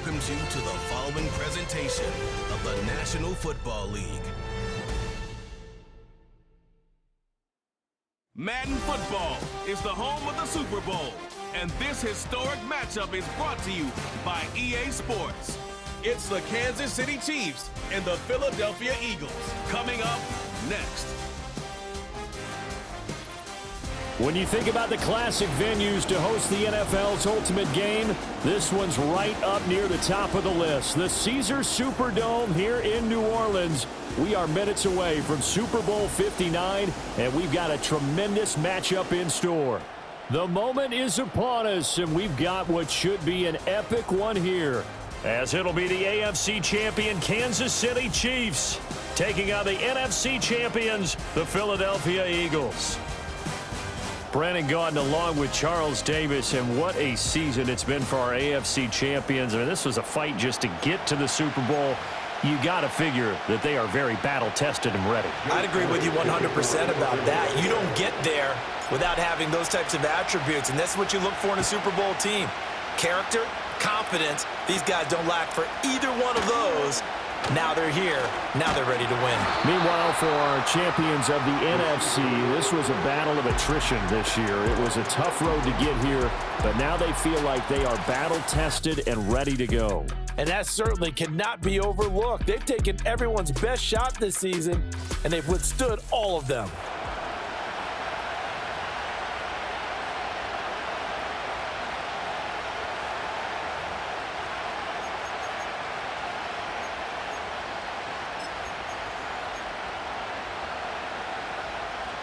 welcomes you to the following presentation of the National Football League. Madden Football is the home of the Super Bowl, and this historic matchup is brought to you by EA Sports. It's the Kansas City Chiefs and the Philadelphia Eagles coming up next. When you think about the classic venues to host the NFL's ultimate game, this one's right up near the top of the list. The Caesars Superdome here in New Orleans. We are minutes away from Super Bowl 59, and we've got a tremendous matchup in store. The moment is upon us, and we've got what should be an epic one here, as it'll be the AFC champion Kansas City Chiefs taking on the NFC champions, the Philadelphia Eagles. Brandon Gaudin along with Charles Davis, and what a season it's been for our AFC champions. I mean, this was a fight just to get to the Super Bowl. You got to figure that they are very battle-tested and ready. I'd agree with you 100% about that. You don't get there without having those types of attributes, and that's what you look for in a Super Bowl team. Character, confidence. These guys don't lack for either one of those. Now they're here. Now they're ready to win. Meanwhile, for our champions of the NFC, this was a battle of attrition this year. It was a tough road to get here, but now they feel like they are battle-tested and ready to go. And that certainly cannot be overlooked. They've taken everyone's best shot this season, and they've withstood all of them.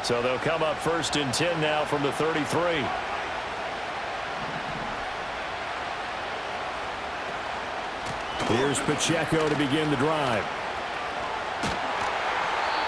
So they'll come up 1st and 10 now from the 33. Here's Pacheco to begin the drive.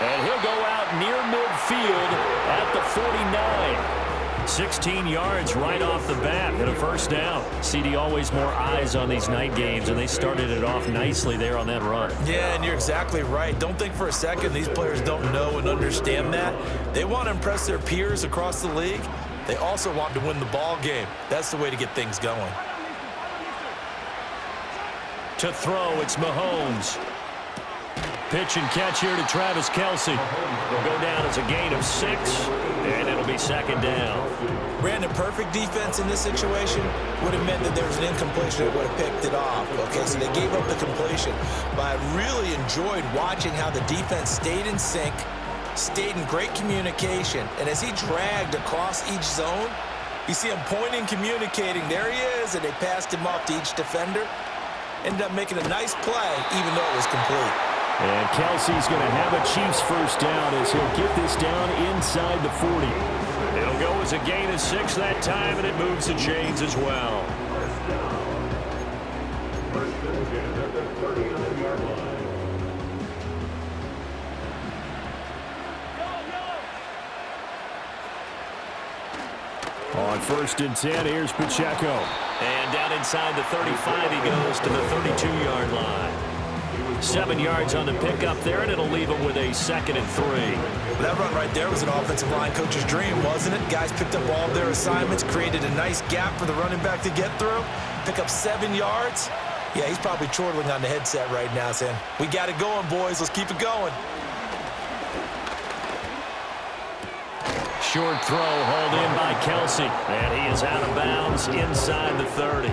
And he'll go out near midfield at the 49. 16 yards right off the bat and a first down. CD, always more eyes on these night games, and they started it off nicely there on that run. Yeah, and you're exactly right. Don't think for a second these players don't know and understand that. They want to impress their peers across the league. They also want to win the ball game. That's the way to get things going. To throw, it's Mahomes. Pitch and catch here to Travis Kelce. Will go down as a gain of 6, and it'll be 2nd down. Brandon, perfect defense in this situation would have meant that there was an incompletion that would have picked it off. Okay, so they gave up the completion. But I really enjoyed watching how the defense stayed in sync, stayed in great communication, and as he dragged across each zone, you see him pointing, communicating. There he is, and they passed him off to each defender. Ended up making a nice play, even though it was complete. And Kelce's going to have a Chiefs first down as he'll get this down inside the 40. It'll go as a gain of 6 that time, and it moves the chains as well. On 1st and 10, here's Pacheco. And down inside the 35, he goes to the 32-yard line. 7 yards on the pickup there, and it'll leave him with a 2nd and 3. That run right there was an offensive line coach's dream, wasn't it? Guys picked up all of their assignments, created a nice gap for the running back to get through, pick up 7 yards. Yeah, he's probably chortling on the headset right now saying, we got it going, boys. Let's keep it going. Short throw hauled in by Kelce, and he is out of bounds inside the 30.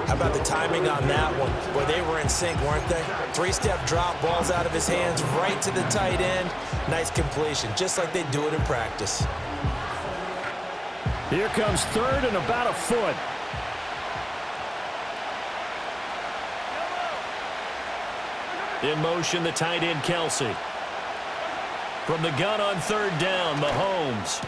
How about the timing on that one? Boy, they were in sync, weren't they? 3-step drop, balls out of his hands, right to the tight end. Nice completion, just like they do it in practice. Here comes 3rd and about a foot. In motion, the tight end, Kelce. From the gun on 3rd down, Mahomes.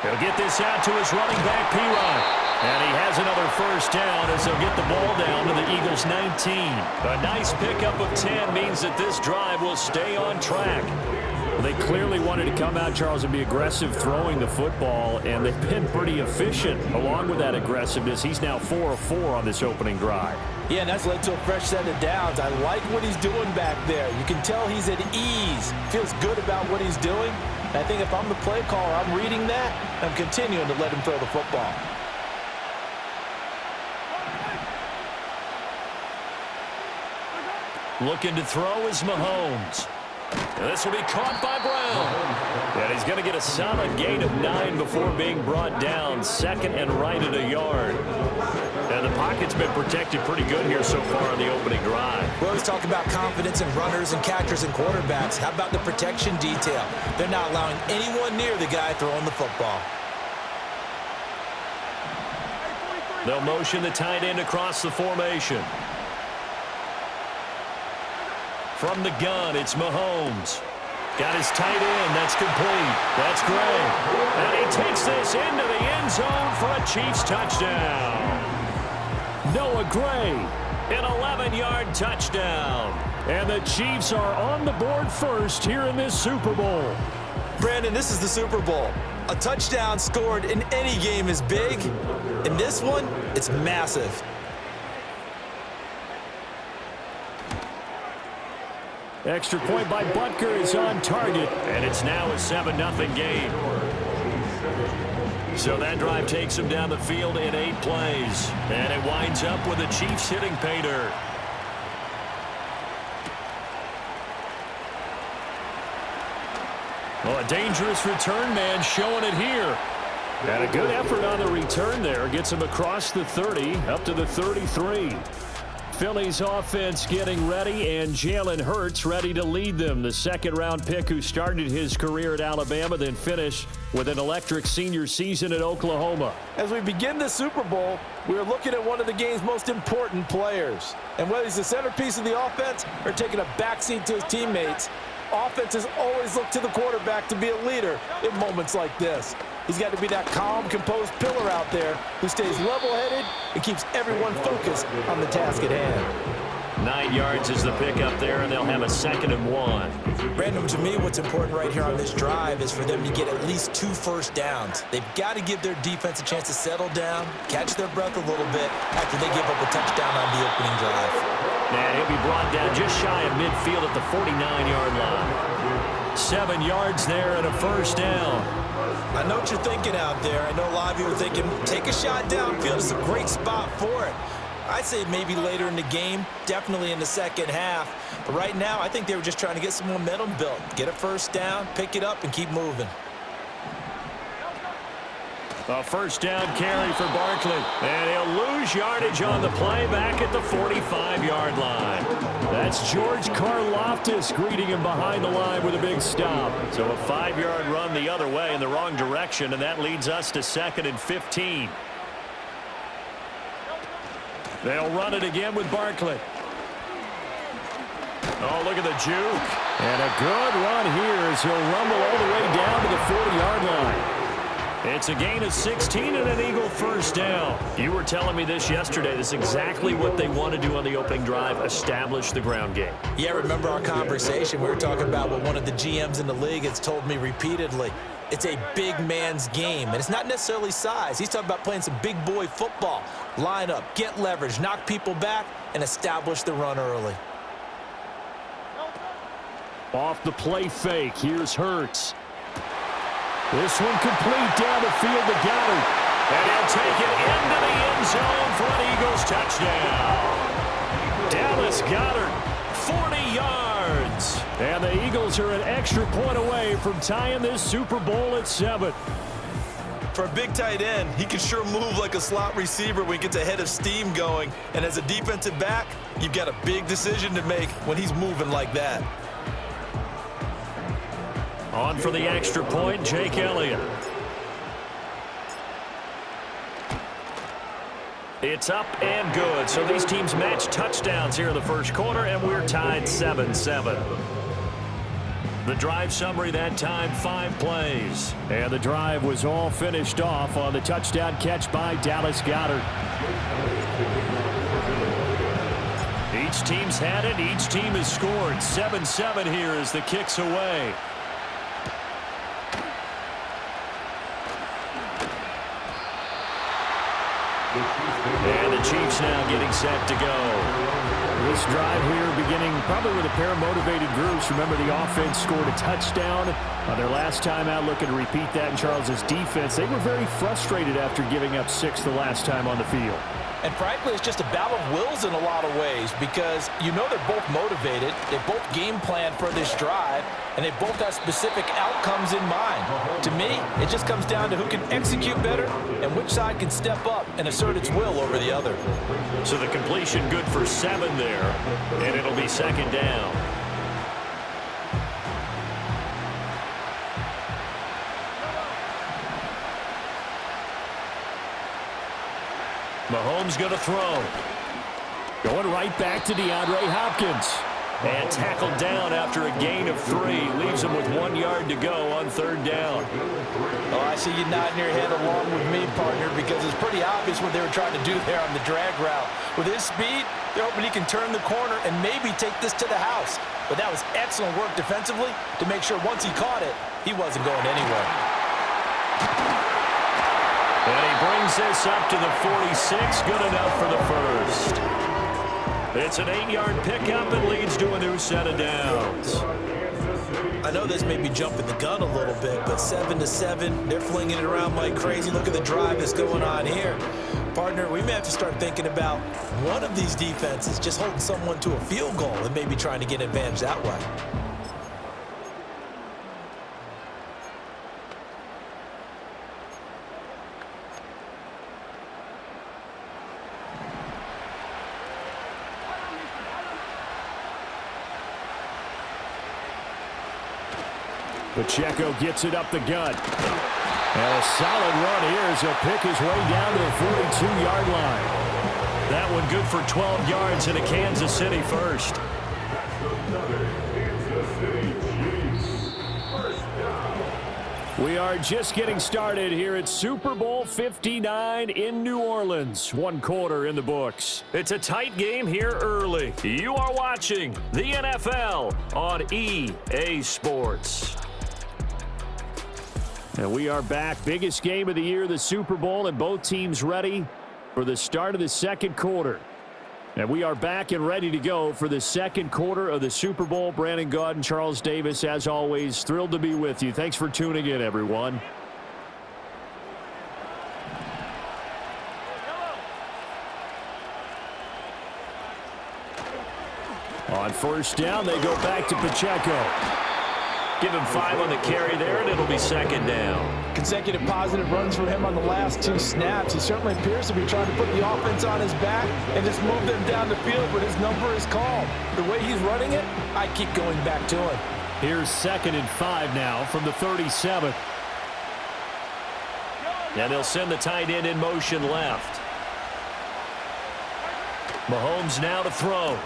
He'll get this out to his running back, P-Rod. And he has another first down as they'll get the ball down to the Eagles' 19. A nice pickup of 10 means that this drive will stay on track. Well, they clearly wanted to come out, Charles, and be aggressive throwing the football, and they've been pretty efficient along with that aggressiveness. He's now 4 of 4 on this opening drive. Yeah, and that's led to a fresh set of downs. I like what he's doing back there. You can tell he's at ease, feels good about what he's doing. And I think if I'm the play caller, I'm reading that, I'm continuing to let him throw the football. Looking to throw is Mahomes. And this will be caught by Brown. And he's going to get a solid gain of 9 before being brought down. Second and right at a yard. And the pocket's been protected pretty good here so far on the opening drive. We always talk about confidence in runners and catchers and quarterbacks. How about the protection detail? They're not allowing anyone near the guy throwing the football. They'll motion the tight end across the formation. From the gun, it's Mahomes. Got his tight end. That's complete. That's Gray. And he takes this into the end zone for a Chiefs touchdown. Noah Gray, an 11-yard touchdown. And the Chiefs are on the board first here in this Super Bowl. Brandon, this is the Super Bowl. A touchdown scored in any game is big. In this one, it's massive. Extra point by Butker is on target, and it's now a 7-0 game. So that drive takes him down the field in 8 plays, and it winds up with the Chiefs hitting pay dirt. Well, a dangerous return man showing it here. And a good effort on the return there. Gets him across the 30, up to the 33. Philly's offense getting ready, and Jalen Hurts ready to lead them. The second-round pick who started his career at Alabama, then finished with an electric senior season at Oklahoma. As we begin the Super Bowl, we're looking at one of the game's most important players. And whether he's the centerpiece of the offense or taking a backseat to his teammates, offenses always look to the quarterback to be a leader in moments like this. He's got to be that calm, composed pillar out there who stays level-headed and keeps everyone focused on the task at hand. 9 yards is the pickup there, and they'll have a 2nd and 1. Brandon, to me, what's important right here on this drive is for them to get at least 2 first downs. They've got to give their defense a chance to settle down, catch their breath a little bit after they give up a touchdown on the opening drive. And he'll be brought down just shy of midfield at the 49-yard line. 7 yards there and a first down. I know what you're thinking out there. I know a lot of you are thinking, take a shot downfield. It's a great spot for it. I'd say maybe later in the game, definitely in the second half. But right now, I think they were just trying to get some momentum built. Get a first down, pick it up, and keep moving. A first down carry for Barkley. And he'll lose yardage on the play back at the 45-yard line. That's George Karlaftis greeting him behind the line with a big stop. So a 5-yard run the other way in the wrong direction, and that leads us to 2nd and 15. They'll run it again with Barkley. Oh, look at the juke. And a good run here as he'll rumble all the way down to the 40-yard line. It's a gain of 16 and an Eagle first down. You were telling me this yesterday. This is exactly what they want to do on the opening drive, establish the ground game. Yeah, remember our conversation. We were talking about what one of the GMs in the league has told me repeatedly. It's a big man's game, and it's not necessarily size. He's talking about playing some big boy football. Line up, get leverage, knock people back, and establish the run early. Off the play fake, here's Hurts. This one complete down the field to Goddard. And he'll take it into the end zone for an Eagles touchdown. Dallas Goedert, 40 yards. And the Eagles are an extra point away from tying this Super Bowl at 7. For a big tight end, he can sure move like a slot receiver when he gets a head of steam going. And as a defensive back, you've got a big decision to make when he's moving like that. On for the extra point, Jake Elliott. It's up and good. So these teams match touchdowns here in the first quarter, and we're tied 7-7. The drive summary that time, 5 plays. And the drive was all finished off on the touchdown catch by Dallas Goedert. Each team's had it. Each team has scored. 7-7 here as the kick's away. And the Chiefs now getting set to go. This drive here beginning probably with a pair of motivated groups. Remember, the offense scored a touchdown on their last time out, looking to repeat that in Charles's defense. They were very frustrated after giving up 6 the last time on the field. And frankly, it's just a battle of wills in a lot of ways because you know they're both motivated, they both game plan for this drive, and they both have specific outcomes in mind. To me, it just comes down to who can execute better and which side can step up and assert its will over the other. So the completion good for 7 there, and it'll be second down. Mahomes going to throw. Going right back to DeAndre Hopkins. And tackled down after a gain of 3. Leaves him with 1 yard to go on 3rd down. Oh, I see you nodding your head along with me, partner, because it's pretty obvious what they were trying to do there on the drag route. With his speed, they're hoping he can turn the corner and maybe take this to the house. But that was excellent work defensively to make sure once he caught it, he wasn't going anywhere. And he brings this up to the 46. Good enough for the first. It's an 8-yard pickup and leads to a new set of downs. I know this may be jumping the gun a little bit, but 7-7, they're flinging it around like crazy. Look at the drive that's going on here. Partner, we may have to start thinking about one of these defenses just holding someone to a field goal and maybe trying to get an advantage that way. Pacheco gets it up the gut. And a solid run here as he'll pick his way down to the 42-yard line. That one good for 12 yards and a Kansas City first. We are just getting started here at Super Bowl 59 in New Orleans. 1 quarter in the books. It's a tight game here early. You are watching the NFL on EA Sports. And we are back. Biggest game of the year, the Super Bowl, and both teams ready for the start of the second quarter. And we are back and ready to go for the second quarter of the Super Bowl. Brandon Gaudin, Charles Davis, as always, thrilled to be with you. Thanks for tuning in, everyone. On first down, they go back to Pacheco. Give him 5 on the carry there, and it'll be second down. Consecutive positive runs for him on the last 2 snaps. He certainly appears to be trying to put the offense on his back and just move them down the field, but his number is called. The way he's running it, I keep going back to him. Here's 2nd and 5 now from the 37. And they'll send the tight end in motion left. Mahomes now to throw.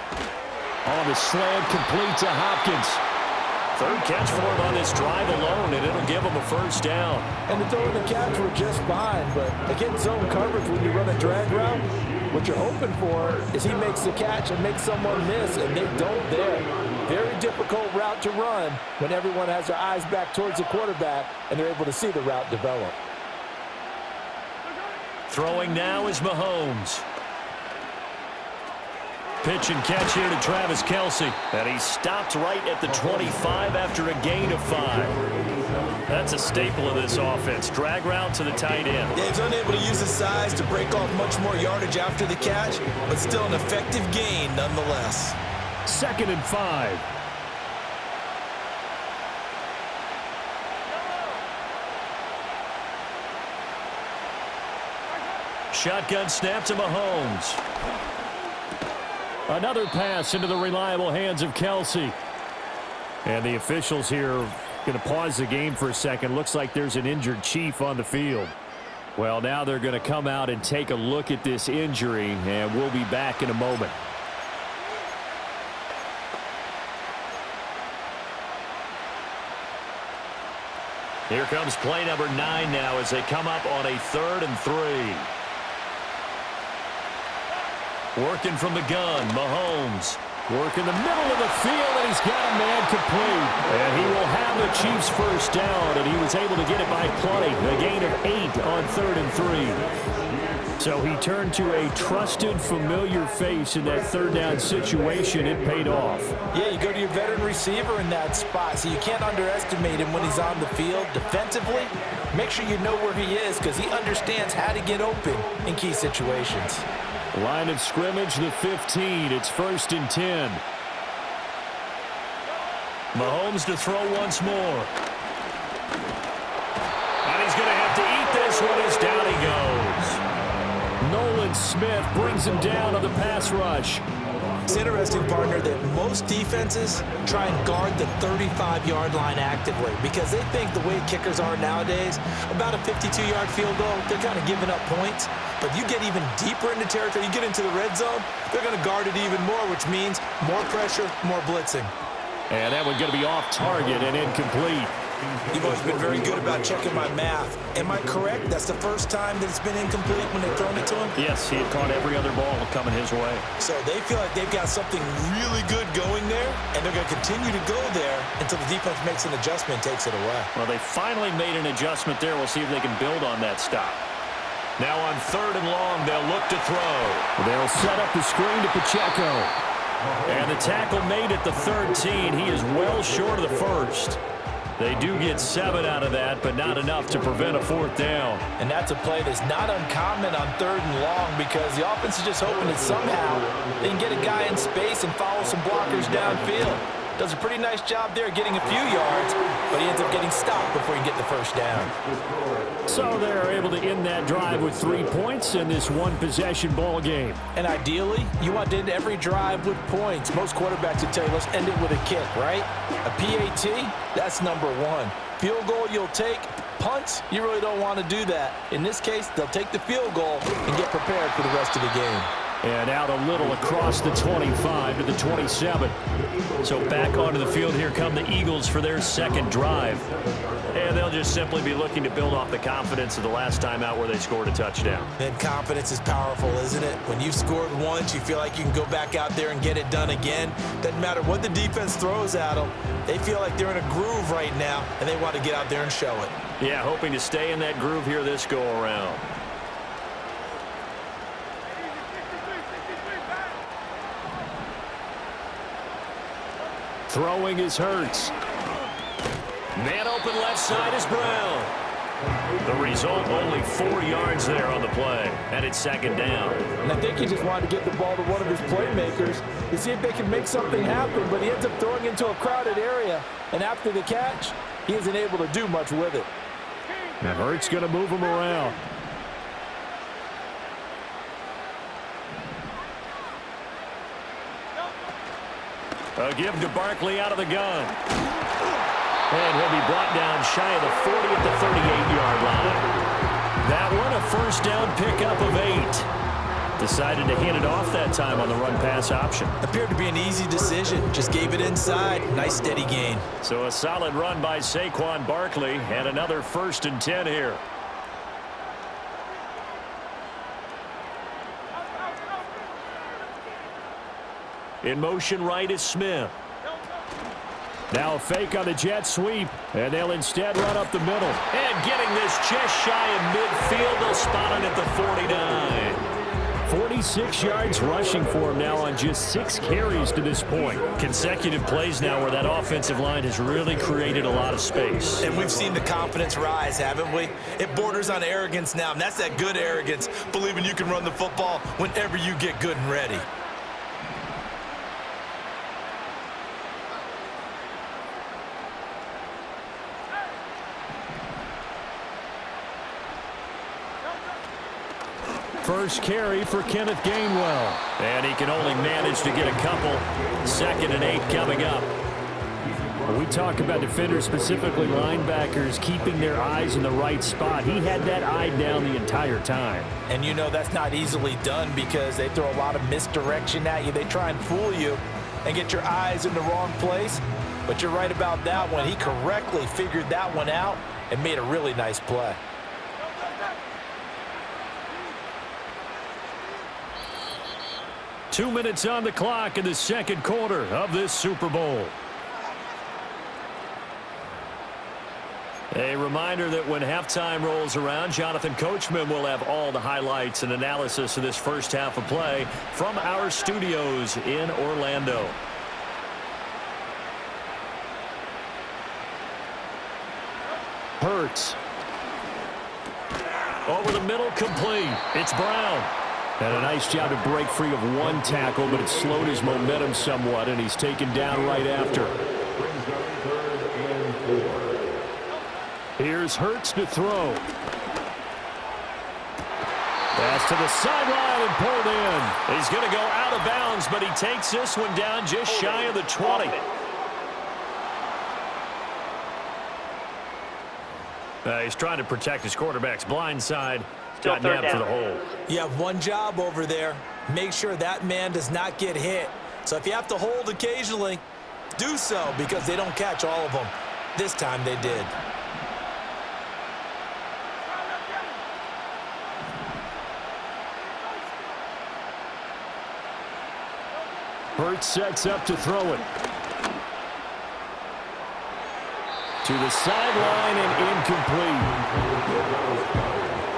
On the slant, complete to Hopkins. 3rd catch for him on this drive alone, and it'll give him a first down. And the throw and the catch were just fine, but against zone coverage when you run a drag route, what you're hoping for is he makes the catch and makes someone miss, and they don't there. Very difficult route to run when everyone has their eyes back towards the quarterback and they're able to see the route develop. Throwing now is Mahomes. Pitch and catch here to Travis Kelce. And he stopped right at the 25 after a gain of 5. That's a staple of this offense. Drag route to the tight end. Yeah, he's unable to use his size to break off much more yardage after the catch, but still an effective gain nonetheless. 2nd and 5. Shotgun snap to Mahomes. Another pass into the reliable hands of Kelce. And the officials here are going to pause the game for a second. Looks like there's an injured Chief on the field. Well, now they're going to come out and take a look at this injury, and we'll be back in a moment. Here comes play number 9 now as they come up on a 3rd and 3. Working from the gun, Mahomes. Working the middle of the field, and he's got a man complete. And he will have the Chiefs first down, and he was able to get it by plenty. A gain of 8 on 3rd and 3. So he turned to a trusted, familiar face in that 3rd down situation. It paid off. Yeah, you go to your veteran receiver in that spot, so you can't underestimate him when he's on the field. Defensively, make sure you know where he is because he understands how to get open in key situations. Line of scrimmage, the 15. It's 1st and 10. Mahomes to throw once more. And he's going to have to eat this one as down he goes. Nolan Smith brings him down on the pass rush. It's interesting, partner, that most defenses try and guard the 35-yard line actively because they think the way kickers are nowadays, about a 52-yard field goal, they're kind of giving up points. But you get even deeper into territory, you get into the red zone, they're going to guard it even more, which means more pressure, more blitzing. And that one going to be off target and incomplete. You've always been very good about checking my math. Am I correct? That's the first time that it's been incomplete when they've thrown it to him? Yes, he had caught every other ball coming his way. So they feel like they've got something really good going there, and they're going to continue to go there until the defense makes an adjustment and takes it away. Well, they finally made an adjustment there. We'll see if they can build on that stop. Now on 3rd and long, they'll look to throw. They'll set up the screen to Pacheco. And the tackle made at the 13. He is well short of the first. They do get 7 out of that, but not enough to prevent a 4th down. And that's a play that's not uncommon on 3rd and long because the offense is just hoping that somehow they can get a guy in space and follow some blockers downfield. Does a pretty nice job there getting a few yards, but he ends up getting stopped before he can get the first down. So they're able to end that drive with 3 points in this one-possession ball game. And ideally, you want to end every drive with points. Most quarterbacks would tell you, let's end it with a kick, right? A PAT, that's number 1. Field goal you'll take. Punts, you really don't want to do that. In this case, they'll take the field goal and get prepared for the rest of the game. And out a little across the 25 to the 27. So back onto the field, here come the Eagles for their 2nd drive. And they'll just simply be looking to build off the confidence of the last time out where they scored a touchdown. And confidence is powerful, isn't it? When you've scored once, you feel like you can go back out there and get it done again. Doesn't matter what the defense throws at them. They feel like they're in a groove right now, and they want to get out there and show it. Yeah, hoping to stay in that groove here this go-around. Throwing is Hurts. Man open left side is Brown. The result, only 4 yards there on the play, and it's 2nd down. And I think he just wanted to get the ball to one of his playmakers to see if they can make something happen, but he ends up throwing into a crowded area, and after the catch, he isn't able to do much with it. And Hurts going to move him around. A give to Barkley out of the gun. And he'll be brought down shy of the 40 at the 38-yard line. That one, a 1st down pickup of 8. Decided to hand it off that time on the run-pass option. Appeared to be an easy decision. Just gave it inside. Nice steady gain. So a solid run by Saquon Barkley and another 1st and 10 here. In motion right is Smith. Now a fake on the jet sweep, and they'll instead run up the middle. And getting this just shy of midfield, they'll spot it at the 49. 46 yards rushing for him now on just 6 carries to this point. Consecutive plays now where that offensive line has really created a lot of space. And we've seen the confidence rise, haven't we? It borders on arrogance now, and that's that good arrogance, believing you can run the football whenever you get good and ready. First carry for Kenneth Gainwell. And he can only manage to get a couple. 2nd and 8 coming up. When we talk about defenders, specifically linebackers, keeping their eyes in the right spot. He had that eye down the entire time. And you know that's not easily done because they throw a lot of misdirection at you. They try and fool you and get your eyes in the wrong place. But you're right about that one. He correctly figured that one out and made a really nice play. Two minutes on the clock in the 2nd quarter of this Super Bowl. A reminder that when halftime rolls around, Jonathan Coachman will have all the highlights and analysis of this first half of play from our studios in Orlando. Hurts. Over the middle, complete. It's Brown. And a nice job to break free of one tackle, but it slowed his momentum somewhat, and he's taken down right after. Here's Hurts to throw. Pass to the sideline and pulled in. He's going to go out of bounds, but he takes this one down just shy of the 20. He's trying to protect his quarterback's blind side. Got nabbed for the hole. You have one job over there. Make sure that man does not get hit. So if you have to hold occasionally, do so, because they don't catch all of them. This time they did. Hurts sets up to throw it. To the sideline and incomplete.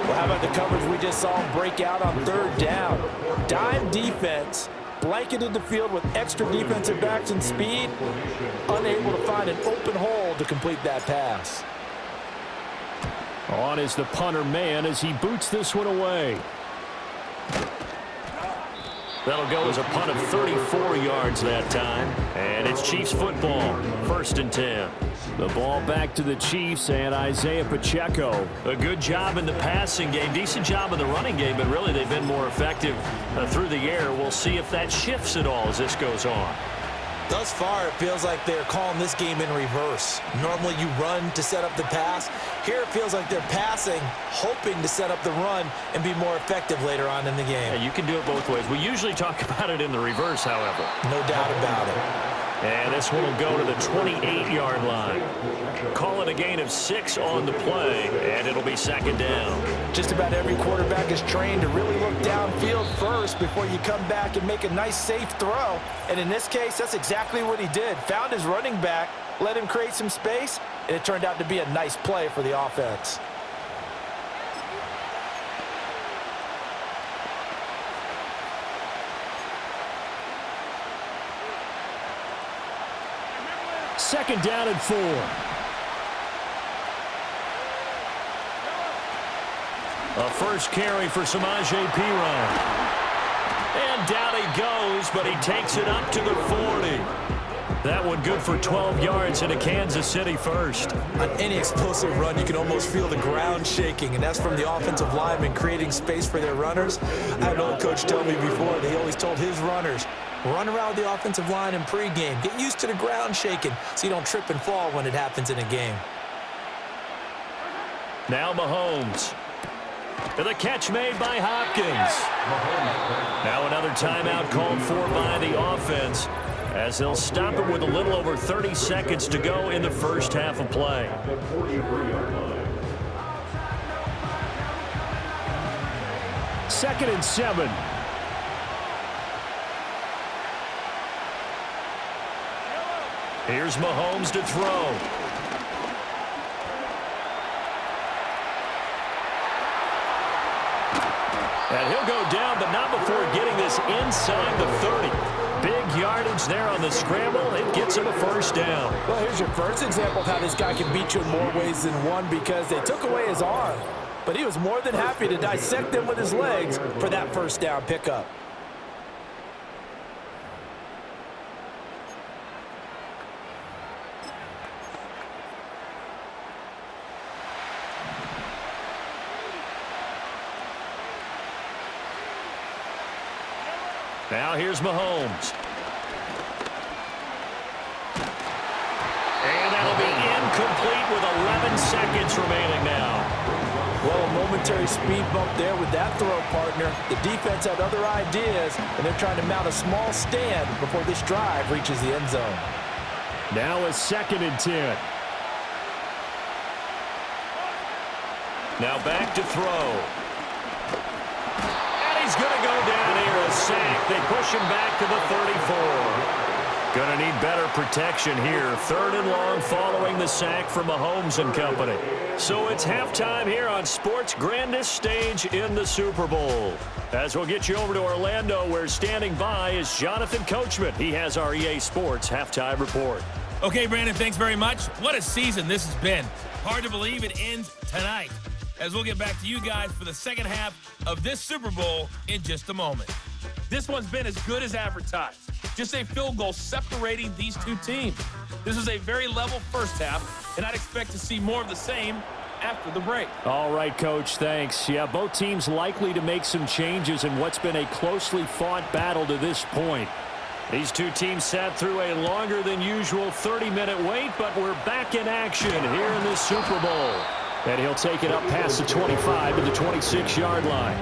Well, how about the coverage we just saw him break out on third down? Dime defense, blanketed the field with extra defensive backs and speed, unable to find an open hole to complete that pass. On is the punter man as he boots this one away. That'll go as a punt of 34 yards that time. And it's Chiefs football, 1st and 10. The ball back to the Chiefs and Isaiah Pacheco. A good job in the passing game, decent job in the running game, but really they've been more effective through the air. We'll see if that shifts at all as this goes on. Thus far, it feels like they're calling this game in reverse. Normally you run to set up the pass. Here it feels like they're passing, hoping to set up the run and be more effective later on in the game. Yeah, you can do it both ways. We usually talk about it in the reverse, however. No doubt about it. And this one will go to the 28-yard line. Call it a gain of 6 on the play, and it'll be 2nd down. Just about every quarterback is trained to really look downfield first before you come back and make a nice, safe throw. And in this case, that's exactly what he did. Found his running back, let him create some space, and it turned out to be a nice play for the offense. Second down and 4. A first carry for Samaje Perine. And down he goes, but he takes it up to the 40. That one good for 12 yards into Kansas City first. On any explosive run, you can almost feel the ground shaking, and that's from the offensive linemen creating space for their runners. I had an old coach tell me before, he always told his runners, run around the offensive line in pregame. Get used to the ground shaking so you don't trip and fall when it happens in a game. Now Mahomes. The catch made by Hopkins. Now another timeout called for by the offense, as they'll stop it with a little over 30 seconds to go in the first half of play. Second and 7. Here's Mahomes to throw. And he'll go down, but not before getting this inside the 30. Big yardage there on the scramble. It gets him a first down. Well, here's your first example of how this guy can beat you in more ways than one, because they took away his arm. But he was more than happy to dissect them with his legs for that first down pickup. Now here's Mahomes. And that'll be incomplete with 11 seconds remaining now. Well, a momentary speed bump there with that throw, partner. The defense had other ideas, and they're trying to mount a small stand before this drive reaches the end zone. Now a 2nd and 10. Now back to throw. He's going to go down here, a sack. They push him back to the 34. Going to need better protection here. 3rd and long following the sack from Mahomes and company. So it's halftime here on sports' grandest stage in the Super Bowl. As we'll get you over to Orlando, where standing by is Jonathan Coachman. He has our EA Sports halftime report. Okay, Brandon, thanks very much. What a season this has been. Hard to believe it ends tonight. as we'll get back to you guys for the second half of this Super Bowl in just a moment. This one's been as good as advertised. Just a field goal separating these two teams. This was a very level first half, and I'd expect to see more of the same after the break. All right, Coach, thanks. Yeah, both teams likely to make some changes in what's been a closely fought battle to this point. These two teams sat through a longer than usual 30-minute wait, but we're back in action here in this Super Bowl. And he'll take it up past the 25 to the 26-yard line.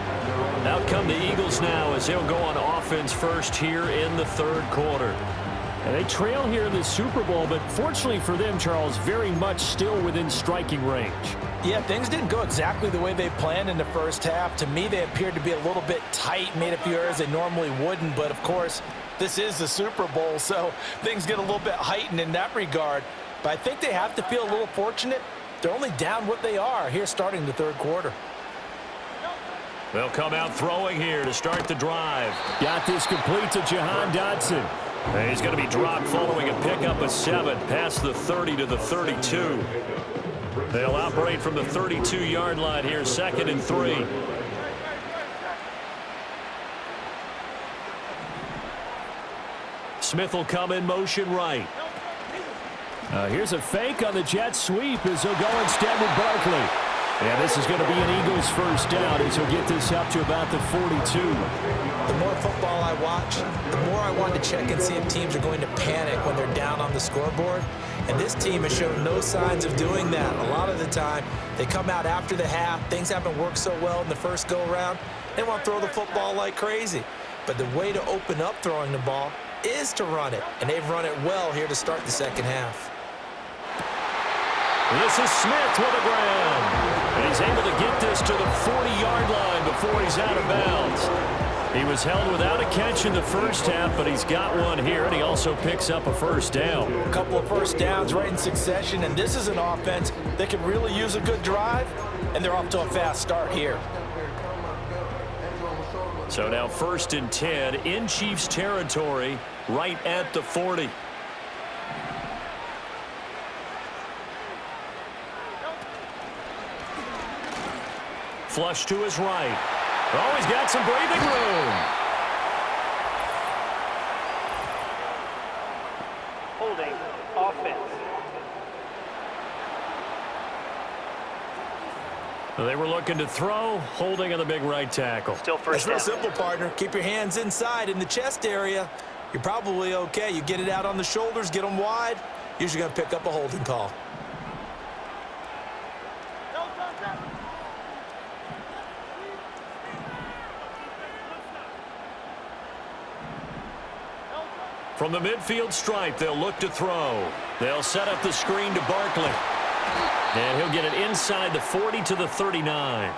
Out come the Eagles now as they'll go on offense first here in the third quarter. And they trail here in the Super Bowl, but fortunately for them, Charles, very much still within striking range. Yeah, things didn't go exactly the way they planned in the first half. To me, they appeared to be a little bit tight, made a few errors they normally wouldn't. But, of course, this is the Super Bowl, so things get a little bit heightened in that regard. But I think they have to feel a little fortunate. They're only down what they are here starting the third quarter. They'll come out throwing here to start the drive. Got this complete to Jahan Dotson. And he's going to be dropped following a pickup of 7 past the 30 to the 32. They'll operate from the 32-yard line here, 2nd and 3. Smith will come in motion right. Here's a fake on the jet sweep as he'll go instead with Barkley. And this is going to be an Eagles first down as he'll get this up to about the 42. The more football I watch, the more I want to check and see if teams are going to panic when they're down on the scoreboard. And this team has shown no signs of doing that. A lot of the time, they come out after the half. Things haven't worked so well in the first go-around. They want to throw the football like crazy. But the way to open up throwing the ball is to run it. And they've run it well here to start the second half. This is Smith with a grab. And he's able to get this to the 40-yard line before he's out of bounds. He was held without a catch in the first half, but he's got one here, and he also picks up a first down. A couple of first downs right in succession, and this is an offense that could really use a good drive, and they're off to a fast start here. So now 1st and 10 in Chiefs territory right at the 40. Flush to his right. Oh, he's got some breathing room. Holding offense. Well, they were looking to throw, holding on the big right tackle. Still first down. It's real simple, partner. Keep your hands inside in the chest area. You're probably okay. You get it out on the shoulders, get them wide. Usually going to pick up a holding call. From the midfield stripe, they'll look to throw. They'll set up the screen to Barkley. And he'll get it inside the 40 to the 39.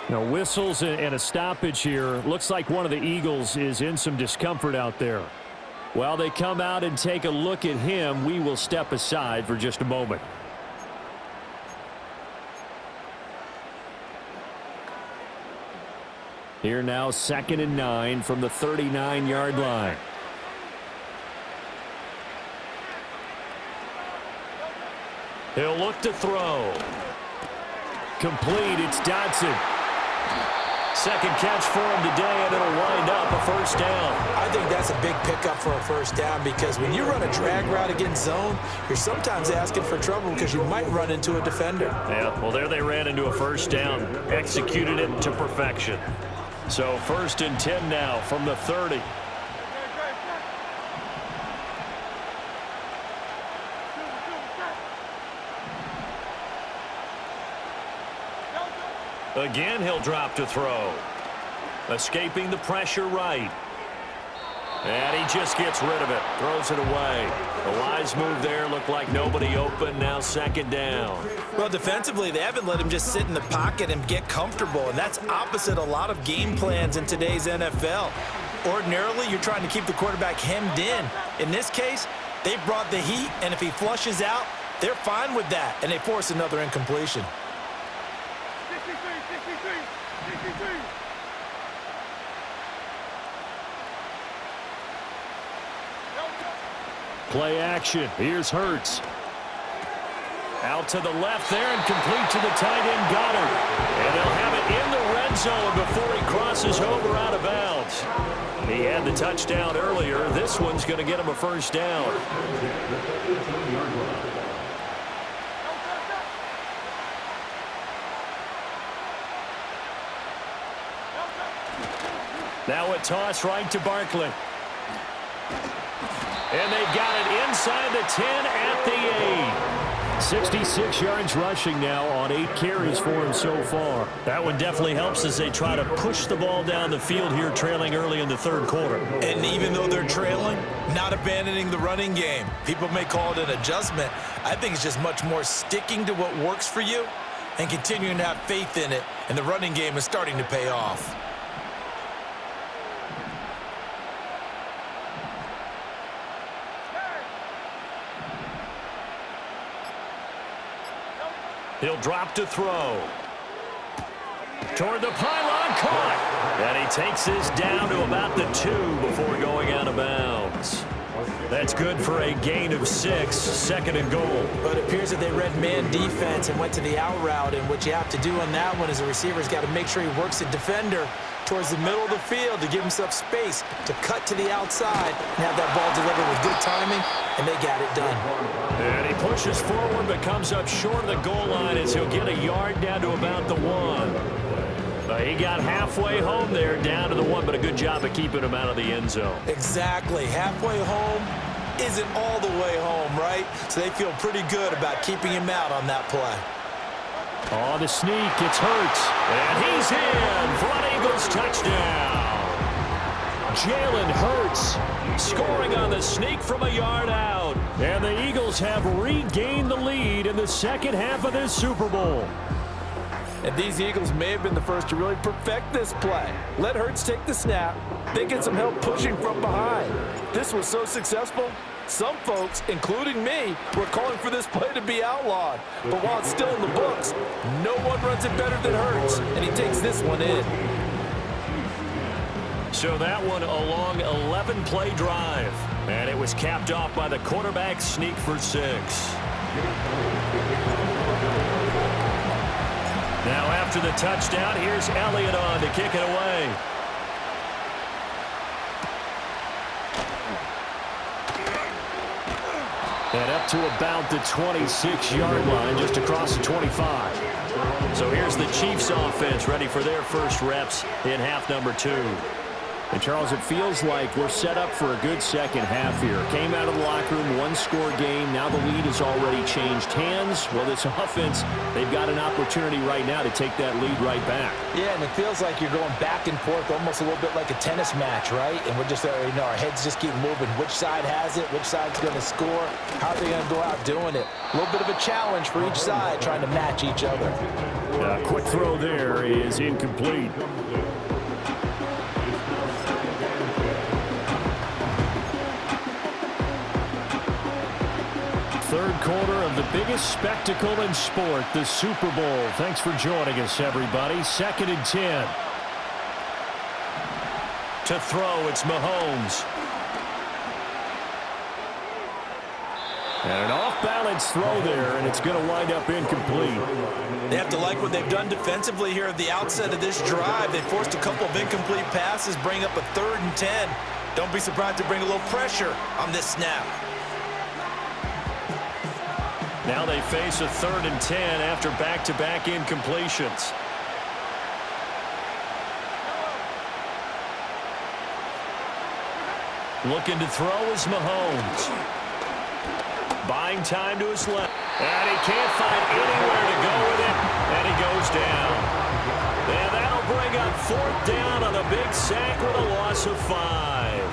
Now, whistles and a stoppage here. Looks like one of the Eagles is in some discomfort out there. While they come out and take a look at him, we will step aside for just a moment. Here now, 2nd and 9 from the 39-yard line. He'll look to throw. Complete. It's Dotson. Second catch for him today, and it'll wind up a first down. I think that's a big pickup for a first down because when you run a drag route against zone, you're sometimes asking for trouble because you might run into a defender. Yeah, well, there they ran into a first down. Executed it to perfection. So 1st and 10 now from the 30. Again, he'll drop to throw. Escaping the pressure right. And he just gets rid of it. Throws it away. The wise move there. Looked like nobody open. Now 2nd down. Well, defensively, they haven't let him just sit in the pocket and get comfortable, and that's opposite a lot of game plans in today's NFL. Ordinarily, you're trying to keep the quarterback hemmed in. In this case, they've brought the heat, and if he flushes out, they're fine with that, and they force another incompletion. Play action. Here's Hurts. Out to the left there and complete to the tight end Goddard. And they'll have it in the red zone before he crosses over out of bounds. He had the touchdown earlier. This one's going to get him a first down. Now a toss right to Barkley. And they've got it inside the 10 at the 8. 66 yards rushing now on 8 carries for him so far. That one definitely helps as they try to push the ball down the field here, trailing early in the third quarter. And even though they're trailing, not abandoning the running game. People may call it an adjustment. I think it's just much more sticking to what works for you and continuing to have faith in it. And the running game is starting to pay off. He'll drop to throw. Toward the pylon, caught. And he takes this down to about the 2 before going out of bounds. That's good for a gain of 6, second and goal. But it appears that they read man defense and went to the out route, and what you have to do on that one is the receiver's got to make sure he works the defender towards the middle of the field to give himself space to cut to the outside and have that ball delivered with good timing, and they got it done. And he pushes forward but comes up short of the goal line as he'll get a yard down to about the 1. He got halfway home there, down to the 1, but a good job of keeping him out of the end zone. Exactly. Halfway home isn't all the way home, right? So they feel pretty good about keeping him out on that play. Oh, the sneak, it's Hurts. And he's in for an Eagles touchdown. Jalen Hurts scoring on the sneak from a yard out. And the Eagles have regained the lead in the second half of this Super Bowl. And these Eagles may have been the first to really perfect this play. Let Hurts take the snap, then get some help pushing from behind. This was so successful, some folks, including me, were calling for this play to be outlawed. But while it's still in the books, no one runs it better than Hurts, and he takes this one in. So that one a long 11-play drive. And it was capped off by the quarterback sneak for 6. Now after the touchdown, here's Elliott on to kick it away. And up to about the 26-yard line, just across the 25. So here's the Chiefs offense ready for their first reps in half number 2. And, Charles, it feels like we're set up for a good second half here. Came out of the locker room, one-score game. Now the lead has already changed hands. Well, this offense, they've got an opportunity right now to take that lead right back. Yeah, and it feels like you're going back and forth almost a little bit like a tennis match, right? And we're just, our heads just keep moving. Which side has it? Which side's going to score? How are they going to go out doing it? A little bit of a challenge for each side trying to match each other. Quick throw there is incomplete. Third quarter of the biggest spectacle in sport, the Super Bowl. Thanks for joining us, everybody. 2nd and 10. To throw, it's Mahomes. And an off-balance throw there, and it's going to wind up incomplete. They have to like what they've done defensively here at the outset of this drive. They forced a couple of incomplete passes, bring up a 3rd and 10. Don't be surprised to bring a little pressure on this snap. Now they face a 3rd and 10 after back-to-back incompletions. Looking to throw is Mahomes. Buying time to his left. And he can't find anywhere to go with it. And he goes down. And that'll bring up 4th down on a big sack with a loss of 5.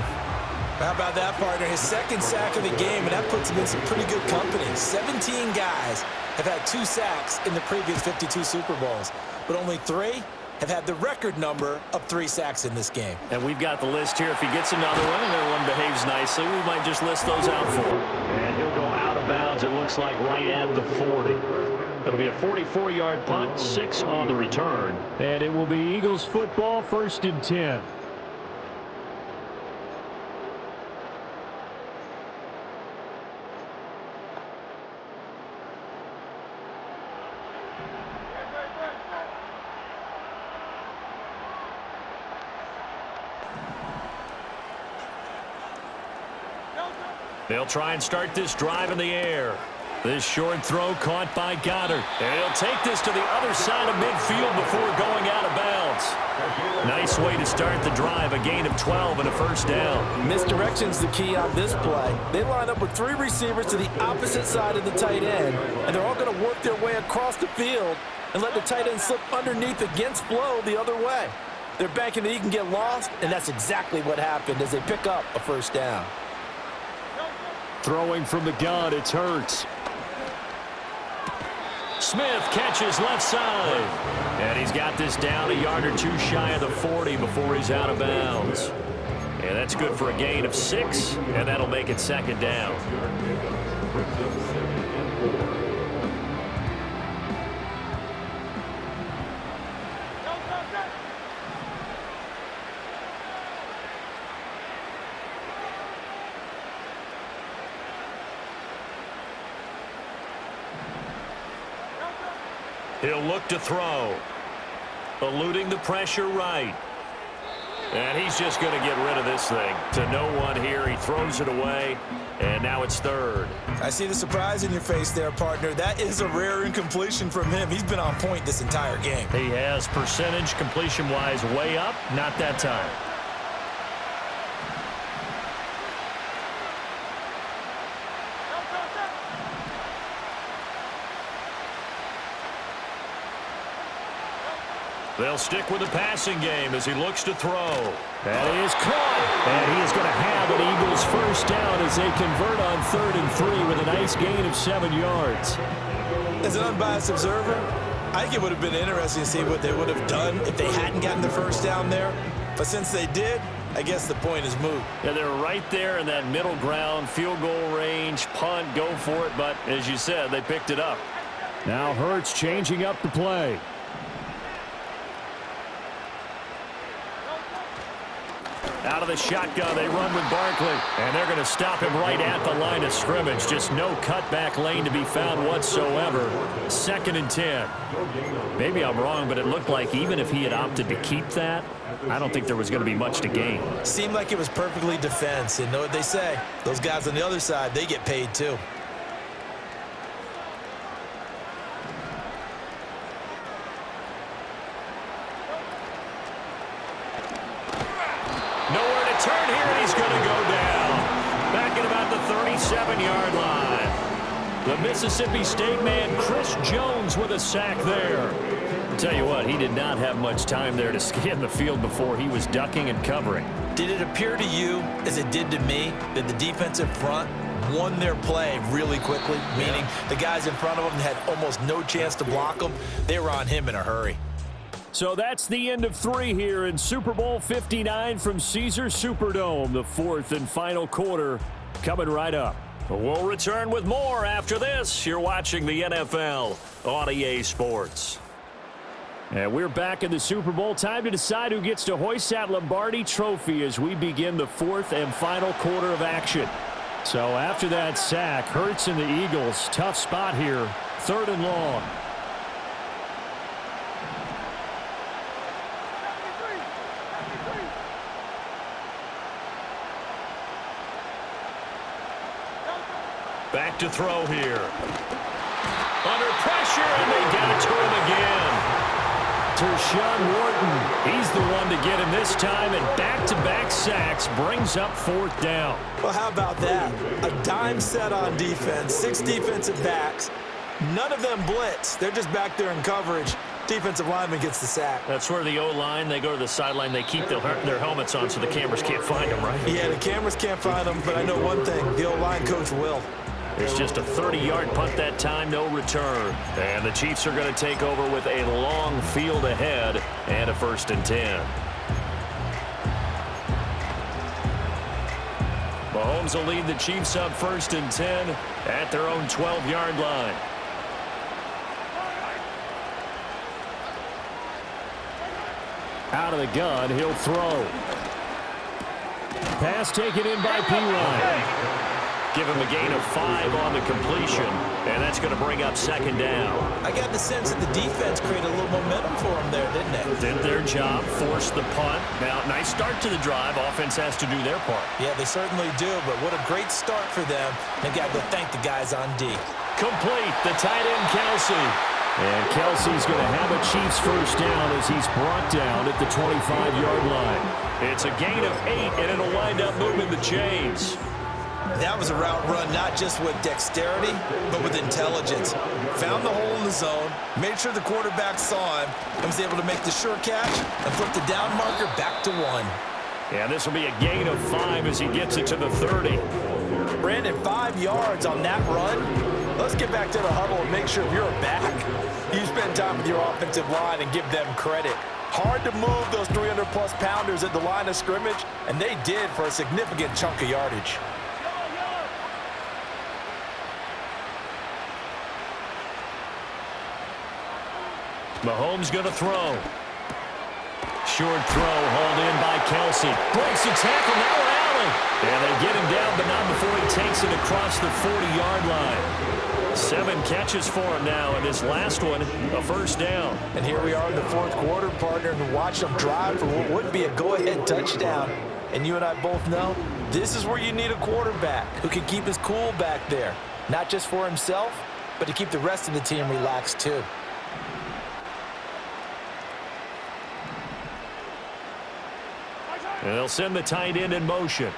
How about that, partner? His 2nd sack of the game, and that puts him in some pretty good company. 17 guys have had 2 sacks in the previous 52 Super Bowls, but only 3 have had the record number of 3 sacks in this game. And we've got the list here. If he gets another one and everyone behaves nicely, we might just list those out for him. And he'll go out of bounds, it looks like, right at the 40. It'll be a 44-yard punt, 6 on the return. And it will be Eagles football, 1st and 10. They'll try and start this drive in the air. This short throw caught by Goddard. And he'll take this to the other side of midfield before going out of bounds. Nice way to start the drive, a gain of 12 and a first down. Misdirection's the key on this play. They line up with 3 receivers to the opposite side of the tight end, and they're all going to work their way across the field and let the tight end slip underneath against flow the other way. They're banking that he can get lost, and that's exactly what happened as they pick up a first down. Throwing from the gun, it's Hurts. Smith catches left side. And he's got this down a yard or 2 shy of the 40 before he's out of bounds. And that's good for a gain of 6, and that'll make it second down. He'll look to throw. Eluding the pressure right. And he's just going to get rid of this thing. To no one here. He throws it away. And now it's third. I see the surprise in your face there, partner. That is a rare incompletion from him. He's been on point this entire game. He has percentage completion-wise way up. Not that time. They'll stick with the passing game as he looks to throw. That is caught. And he is going to have an Eagles first down as they convert on 3rd and 3 with a nice gain of 7 yards. As an unbiased observer, I think it would have been interesting to see what they would have done if they hadn't gotten the first down there. But since they did, I guess the point is moot. Yeah, they're right there in that middle ground, field goal range, punt, go for it. But as you said, they picked it up. Now Hurts changing up the play. Out of the shotgun, they run with Barkley. And they're going to stop him right at the line of scrimmage. Just no cutback lane to be found whatsoever. 2nd and 10. Maybe I'm wrong, but it looked like even if he had opted to keep that, I don't think there was going to be much to gain. Seemed like it was perfectly defense. And know what they say? Those guys on the other side, they get paid too. Nowhere to turn here, and he's going to go down. Back at about the 37-yard line. The Mississippi State man, Chris Jones, with a sack there. I'll tell you what, he did not have much time there to scan the field before he was ducking and covering. Did it appear to you, as it did to me, that the defensive front won their play really quickly? Meaning the guys in front of them had almost no chance to block them. They were on him in a hurry. So that's the end of 3 here in Super Bowl 59 from Caesars Superdome. The 4th and final quarter coming right up. We'll return with more after this. You're watching the NFL on EA Sports. And we're back in the Super Bowl. Time to decide who gets to hoist that Lombardi trophy as we begin the 4th and final quarter of action. So after that sack, Hurts and the Eagles, tough spot here, 3rd and long. Back to throw here. Under pressure, and they get it to him again. Tershawn Wharton, he's the one to get him this time, and back-to-back sacks brings up 4th down. Well, how about that? A dime set on defense, 6 defensive backs. None of them blitz. They're just back there in coverage. Defensive lineman gets the sack. That's where the O-line, they go to the sideline, they keep their helmets on so the cameras can't find them, right? Yeah, the cameras can't find them, but I know one thing. The O-line coach will. It's just a 30-yard punt that time, no return. And the Chiefs are going to take over with a long field ahead and a 1st and 10. Mahomes will lead the Chiefs up 1st and 10 at their own 12-yard line. Out of the gun, he'll throw. Pass taken in by P. Ryan. Give him a gain of 5 on the completion, and that's going to bring up second down. I got the sense that the defense created a little momentum for them there, didn't it? Did their job, forced the punt. Now, nice start to the drive. Offense has to do their part. Yeah, they certainly do, but what a great start for them. They got to go thank the guys on D. Complete, the tight end, Kelsey. And Kelsey's going to have a Chiefs first down as he's brought down at the 25-yard line. It's a gain of 8, and it'll wind up moving the chains. That was a route run not just with dexterity, but with intelligence. Found the hole in the zone, made sure the quarterback saw him, and was able to make the sure catch and flip the down marker back to 1. And this will be a gain of 5 as he gets it to the 30. Brandon, 5 yards on that run. Let's get back to the huddle and make sure you're back. You spend time with your offensive line and give them credit. Hard to move those 300-plus pounders at the line of scrimmage, and they did for a significant chunk of yardage. Mahomes going to throw. Short throw, hauled in by Kelsey. Breaks the tackle, now Allen. And they get him down, but not before he takes it across the 40-yard line. 7 catches for him now, and this last one, a first down. And here we are in the fourth quarter, partner, and watch them drive for what would be a go-ahead touchdown. And you and I both know this is where you need a quarterback who can keep his cool back there. Not just for himself, but to keep the rest of the team relaxed too. And they'll send the tight end in motion.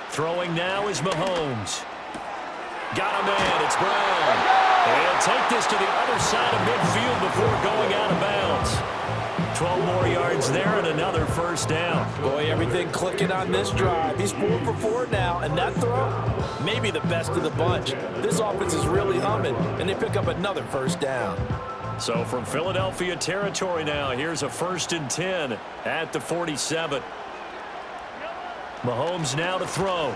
Throwing now is Mahomes. Got him in. It's Brown. And he'll take this to the other side of midfield before going out of bounds. 12 more yards there and another first down. Boy, everything clicking on this drive. He's 4 for 4 now, and that throw, maybe the best of the bunch. This offense is really humming, and they pick up another first down. So from Philadelphia territory now, here's a 1st and 10 at the 47. Mahomes now to throw.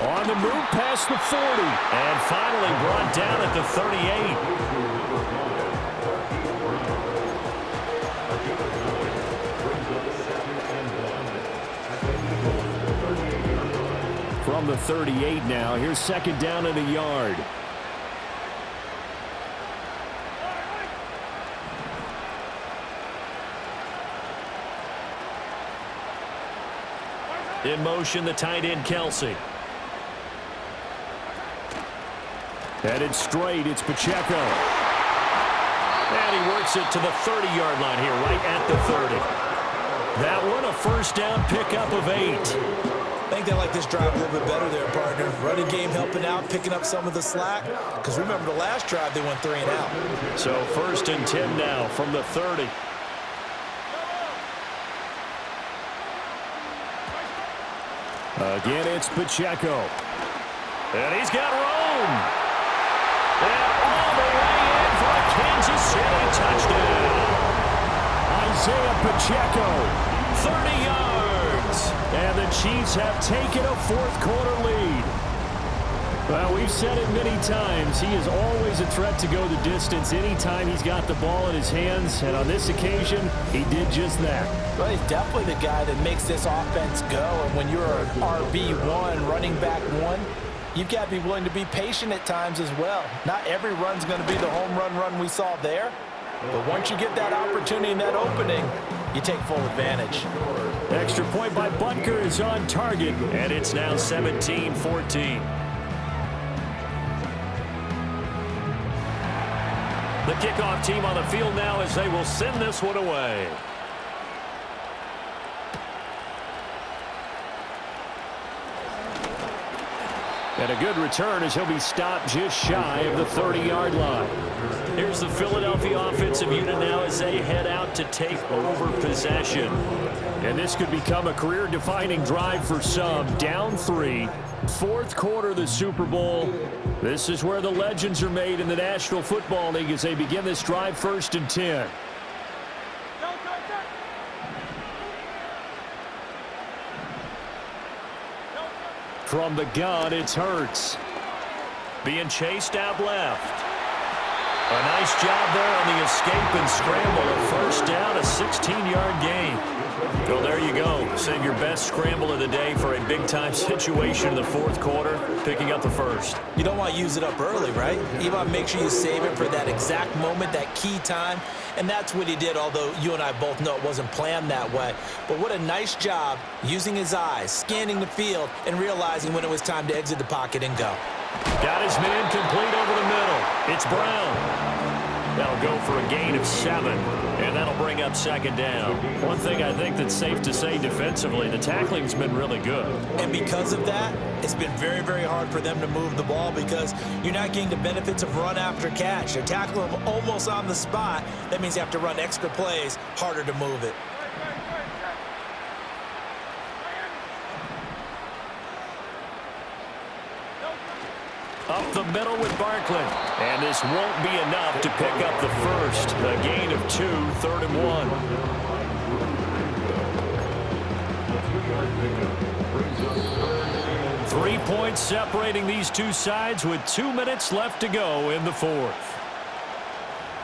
On the move past the 40. And finally brought down at the 38. From the 38 now, here's second down and a yard. In motion, the tight end, Kelsey. Headed straight, it's Pacheco. And he works it to the 30-yard line here, right at the 30. That one, a first down pickup of 8. I think they like this drive a little bit better there, partner. Running game helping out, picking up some of the slack. Because remember, the last drive, they went 3 and out. So 1st and 10 now from the 30. Again, it's Pacheco. And he's got room. And all the way in for a Kansas City touchdown. Isaiah Pacheco, 30 yards. And the Chiefs have taken a fourth quarter lead. Well, we've said it many times. He is always a threat to go the distance anytime he's got the ball in his hands. And on this occasion, he did just that. Well, he's definitely the guy that makes this offense go. And when you're an RB1, running back 1, you've got to be willing to be patient at times as well. Not every run's going to be the home run we saw there. But once you get that opportunity and that opening, you take full advantage. Extra point by Butker is on target. And it's now 17-14. The kickoff team on the field now as they will send this one away. And a good return as he'll be stopped just shy of the 30-yard line. Here's the Philadelphia offensive unit now as they head out to take over possession. And this could become a career-defining drive for some. Down 3. Fourth quarter of the Super Bowl. This is where the legends are made in the National Football League as they begin this drive 1st and 10. From the gun, it's Hurts. Being chased out left. A nice job there on the escape and scramble. A first down, a 16-yard gain. Well, there you go. Save your best scramble of the day for a big-time situation in the fourth quarter, picking up the first. You don't want to use it up early, right? You want to make sure you save it for that exact moment, that key time. And that's what he did, although you and I both know it wasn't planned that way. But what a nice job using his eyes, scanning the field, and realizing when it was time to exit the pocket and go. Got his man complete over the middle. It's Brown. That'll go for a gain of 7, and that'll bring up second down. One thing I think that's safe to say defensively, the tackling's been really good. And because of that, it's been very, very hard for them to move the ball because you're not getting the benefits of run after catch. You're tackling them almost on the spot. That means you have to run extra plays, harder to move it. Up the middle with Barkley. And this won't be enough to pick up the first. A gain of 2, 3rd and 1. Three points separating these two sides with 2 minutes left to go in the fourth.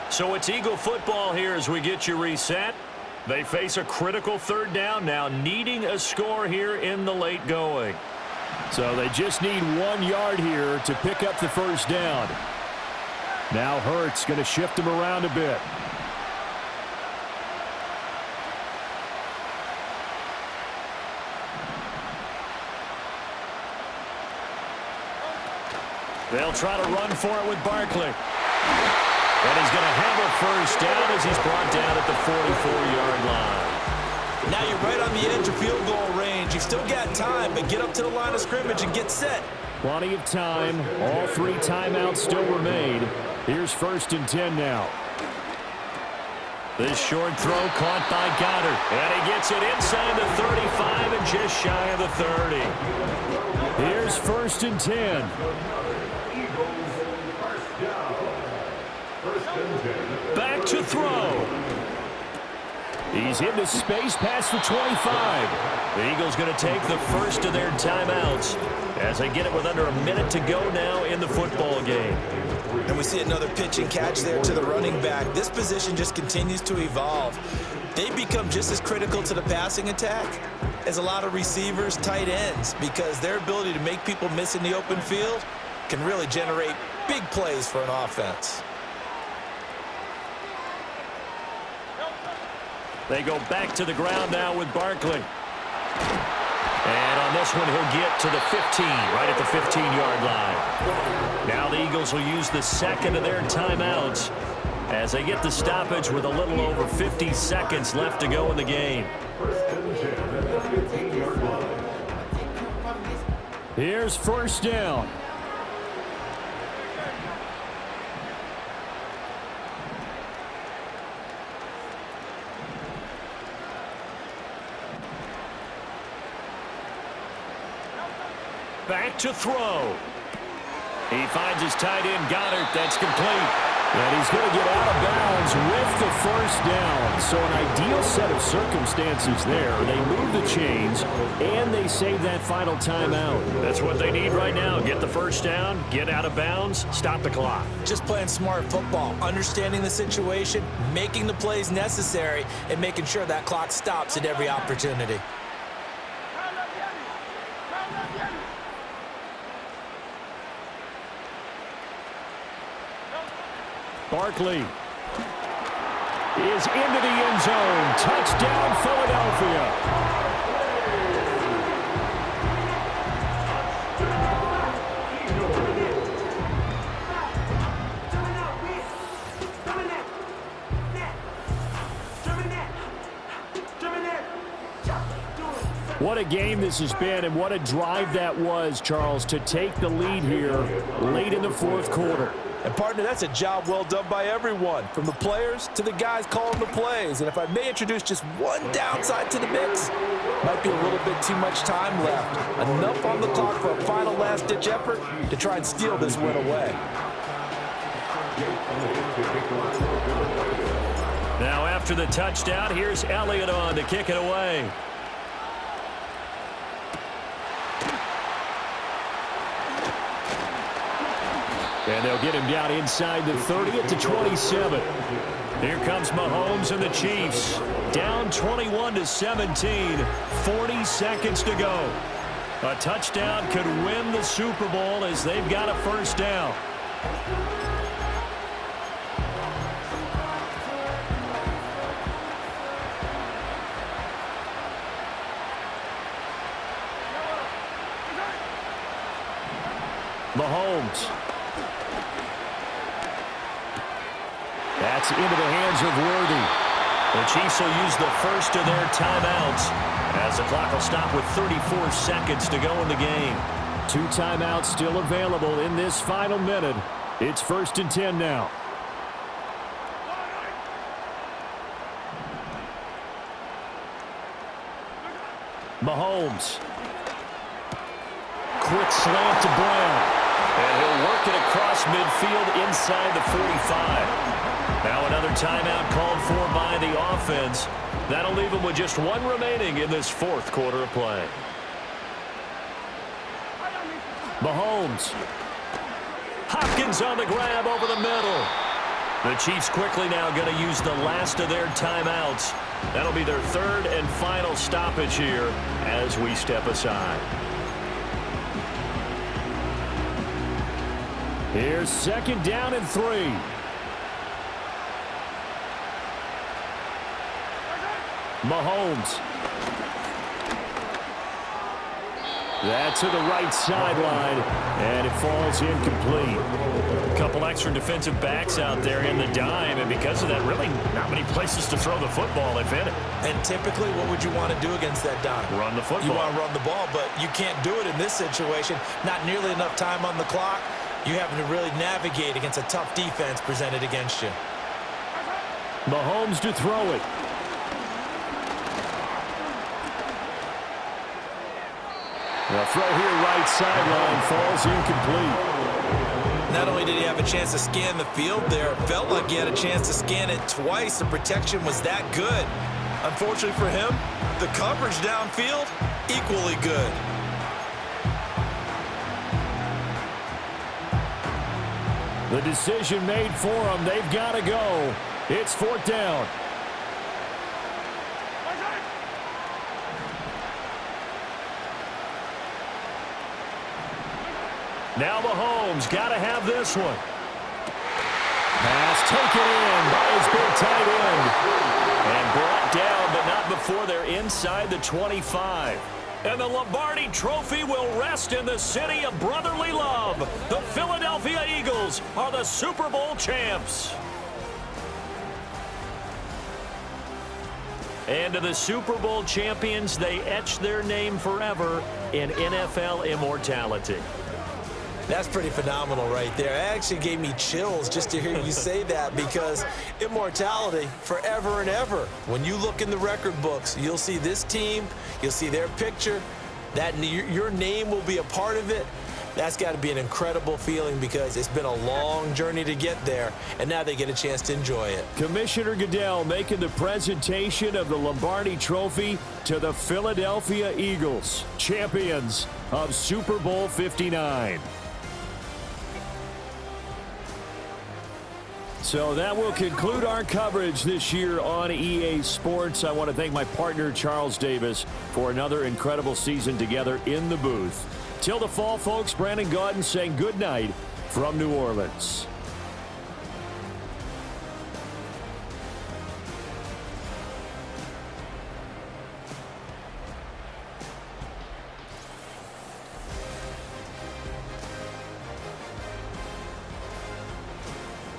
So it's Eagle football here as we get you reset. They face a critical 3rd down now, needing a score here in the late going. So they just need 1 yard here to pick up the first down. Now Hurts going to shift him around a bit. They'll try to run for it with Barkley. And he's going to have a first down as he's brought down at the 44-yard line. Now you're right on the edge of field goal range. You've still got time, but get up to the line of scrimmage and get set. Plenty of time. All 3 timeouts still remain. Here's 1st and 10 now. This short throw caught by Goddard. And he gets it inside the 35 and just shy of the 30. Here's 1st and 10. Back to throw. He's into space past the 25. The Eagles going to take the first of their timeouts as they get it with under a minute to go now in the football game. And we see another pitch and catch there to the running back. This position just continues to evolve. They become just as critical to the passing attack as a lot of receivers, tight ends, because their ability to make people miss in the open field can really generate big plays for an offense. They go back to the ground now with Barkley. And on this one, he'll get to the 15, right at the 15-yard line. Now the Eagles will use the second of their timeouts as they get the stoppage with a little over 50 seconds left to go in the game. Here's 1st down. Back to throw. He finds his tight end, Goddard. That's complete. And he's going to get out of bounds with the first down. So an ideal set of circumstances there. They move the chains, and they save that final timeout. That's what they need right now. Get the first down, get out of bounds, stop the clock. Just playing smart football, understanding the situation, making the plays necessary, and making sure that clock stops at every opportunity. Barkley is into the end zone. Touchdown, Philadelphia. What a game this has been, and what a drive that was, Charles, to take the lead here late in the fourth quarter. And, partner, that's a job well done by everyone, from the players to the guys calling the plays. And if I may introduce just one downside to the mix, might be a little bit too much time left. Enough on the clock for a final last-ditch effort to try and steal this win away. Now after the touchdown, here's Elliott on to kick it away. And they'll get him down inside the 30 at the 27. Here comes Mahomes and the Chiefs. Down 21-17, 40 seconds to go. A touchdown could win the Super Bowl as they've got a first down. Mahomes. That's into the hands of Worthy. The Chiefs will use the first of their timeouts as the clock will stop with 34 seconds to go in the game. 2 timeouts still available in this final minute. It's 1st and 10 now. Mahomes. Quick slant to Brown. And he'll work it across midfield inside the 45. Now another timeout called for by the offense. That'll leave them with just 1 remaining in this 4th quarter of play. Mahomes. Hopkins on the grab over the middle. The Chiefs quickly now going to use the last of their timeouts. That'll be their 3rd and final stoppage here as we step aside. Here's 2nd down and 3. Mahomes. That's to the right sideline, and it falls incomplete. A couple extra defensive backs out there in the dime, and because of that, really not many places to throw the football, if any. And typically, what would you want to do against that dime? Run the football. You want to run the ball, but you can't do it in this situation. Not nearly enough time on the clock. You having to really navigate against a tough defense presented against you. Mahomes to throw it. The throw here right sideline falls incomplete. Not only did he have a chance to scan the field there, it felt like he had a chance to scan it twice. The protection was that good. Unfortunately for him, the coverage downfield, equally good. The decision made for them. They've got to go. It's 4th down. Now Mahomes got to have this one. Pass taken in by his big tight end. And brought down, but not before they're inside the 25. And the Lombardi Trophy will rest in the city of brotherly love. The Philadelphia Eagles are the Super Bowl champs. And to the Super Bowl champions, they etch their name forever in NFL immortality. That's pretty phenomenal right there. It actually gave me chills just to hear you say that, because immortality forever and ever. When you look in the record books, you'll see this team, you'll see their picture, that your name will be a part of it. That's got to be an incredible feeling, because it's been a long journey to get there, and now they get a chance to enjoy it. Commissioner Goodell making the presentation of the Lombardi Trophy to the Philadelphia Eagles, champions of Super Bowl 59. So that will conclude our coverage this year on EA Sports. I want to thank my partner, Charles Davis, for another incredible season together in the booth. Till the fall, folks, Brandon Gaudin saying good night from New Orleans.